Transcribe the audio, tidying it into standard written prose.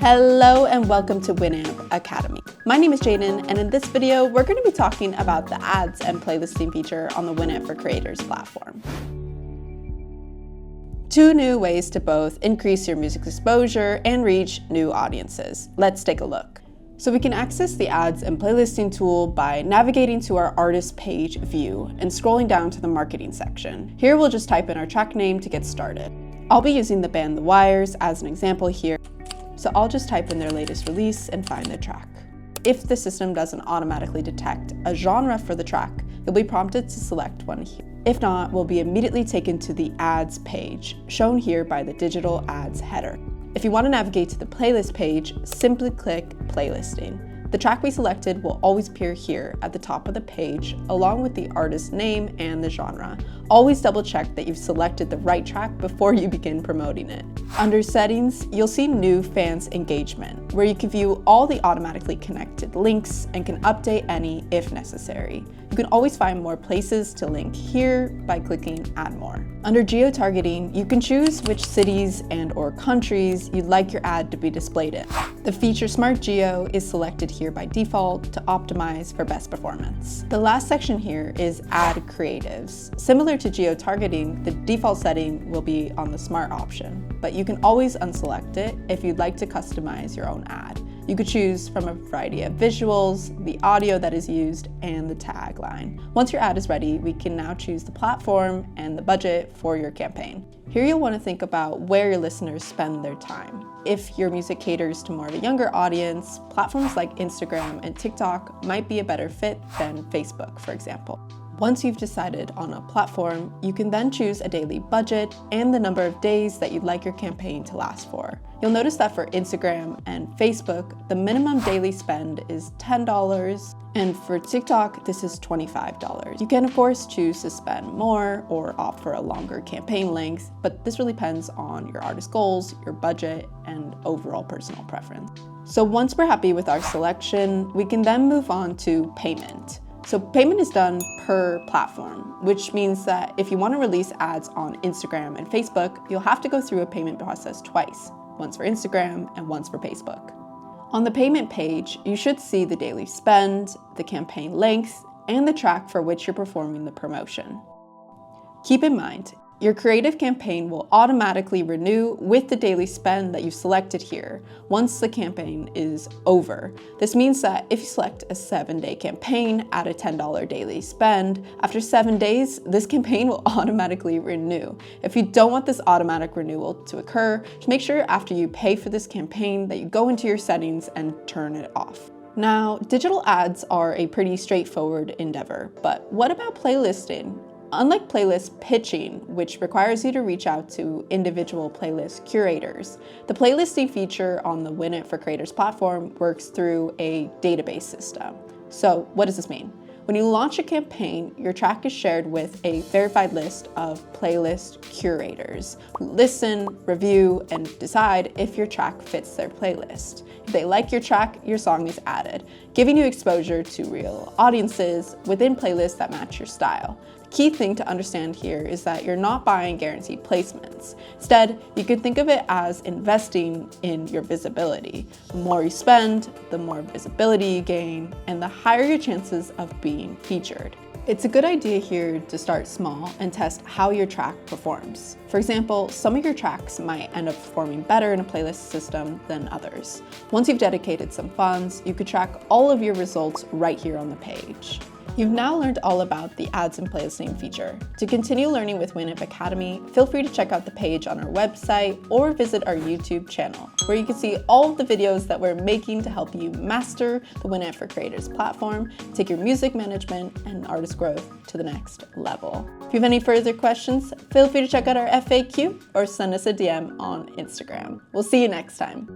Hello and welcome to Winamp Academy. My name is Jaden, and in this video, we're going to be talking about the ads and playlisting feature on the Winamp for Creators platform. Two new ways to both increase your music exposure and reach new audiences. Let's take a look. So we can access the ads and playlisting tool by navigating to our artist page view and scrolling down to the marketing section. Here we'll just type in our track name to get started. I'll be using the band The Wires as an example here. So I'll just type in their latest release and find their track. If the system doesn't automatically detect a genre for the track, you'll be prompted to select one here. If not, we'll be immediately taken to the ads page, shown here by the digital ads header. If you want to navigate to the playlist page, simply click playlisting. The track we selected will always appear here at the top of the page, along with the artist's name and the genre. Always double check that you've selected the right track before you begin promoting it. Under settings, you'll see new fans engagement, where you can view all the automatically connected links and can update any if necessary. You can always find more places to link here by clicking add more. Under geo-targeting, you can choose which cities and/or countries you'd like your ad to be displayed in. The feature Smart Geo is selected here by default to optimize for best performance. The last section here is Ad Creatives. Similar to geo-targeting, the default setting will be on the Smart option, but you can always unselect it if you'd like to customize your own ad. You could choose from a variety of visuals, the audio that is used, and the tagline. Once your ad is ready, we can now choose the platform and the budget for your campaign. Here you'll want to think about where your listeners spend their time. If your music caters to more of a younger audience, platforms like Instagram and TikTok might be a better fit than Facebook, for example. Once you've decided on a platform, you can then choose a daily budget and the number of days that you'd like your campaign to last for. You'll notice that for Instagram and Facebook, the minimum daily spend is $10, and for TikTok, this is $25. You can, of course, choose to spend more or opt for a longer campaign length, but this really depends on your artist goals, your budget, and overall personal preference. So once we're happy with our selection, we can then move on to payment. So payment is done per platform, which means that if you want to release ads on Instagram and Facebook, you'll have to go through a payment process twice, once for Instagram and once for Facebook. On the payment page, you should see the daily spend, the campaign length, and the track for which you're performing the promotion. Keep in mind, your creative campaign will automatically renew with the daily spend that you've selected here once the campaign is over. This means that if you select a 7-day campaign at a $10 daily spend, after 7 days, this campaign will automatically renew. If you don't want this automatic renewal to occur, just make sure after you pay for this campaign that you go into your settings and turn it off. Now, digital ads are a pretty straightforward endeavor, but what about playlisting? Unlike playlist pitching, which requires you to reach out to individual playlist curators, the playlisting feature on the Winamp for Creators platform works through a database system. So what does this mean? When you launch a campaign, your track is shared with a verified list of playlist curators who listen, review, and decide if your track fits their playlist. If they like your track, your song is added, giving you exposure to real audiences within playlists that match your style. The key thing to understand here is that you're not buying guaranteed placements. Instead, you can think of it as investing in your visibility. The more you spend, the more visibility you gain, and the higher your chances of being featured. It's a good idea here to start small and test how your track performs. For example, some of your tracks might end up performing better in a playlist system than others. Once you've dedicated some funds, you could track all of your results right here on the page. You've now learned all about the ads and playlisting feature. To continue learning with Winamp Academy, feel free to check out the page on our website or visit our YouTube channel, where you can see all of the videos that we're making to help you master the Winamp for Creators platform, take your music management and artist growth to the next level. If you have any further questions, feel free to check out our FAQ or send us a DM on Instagram. We'll see you next time.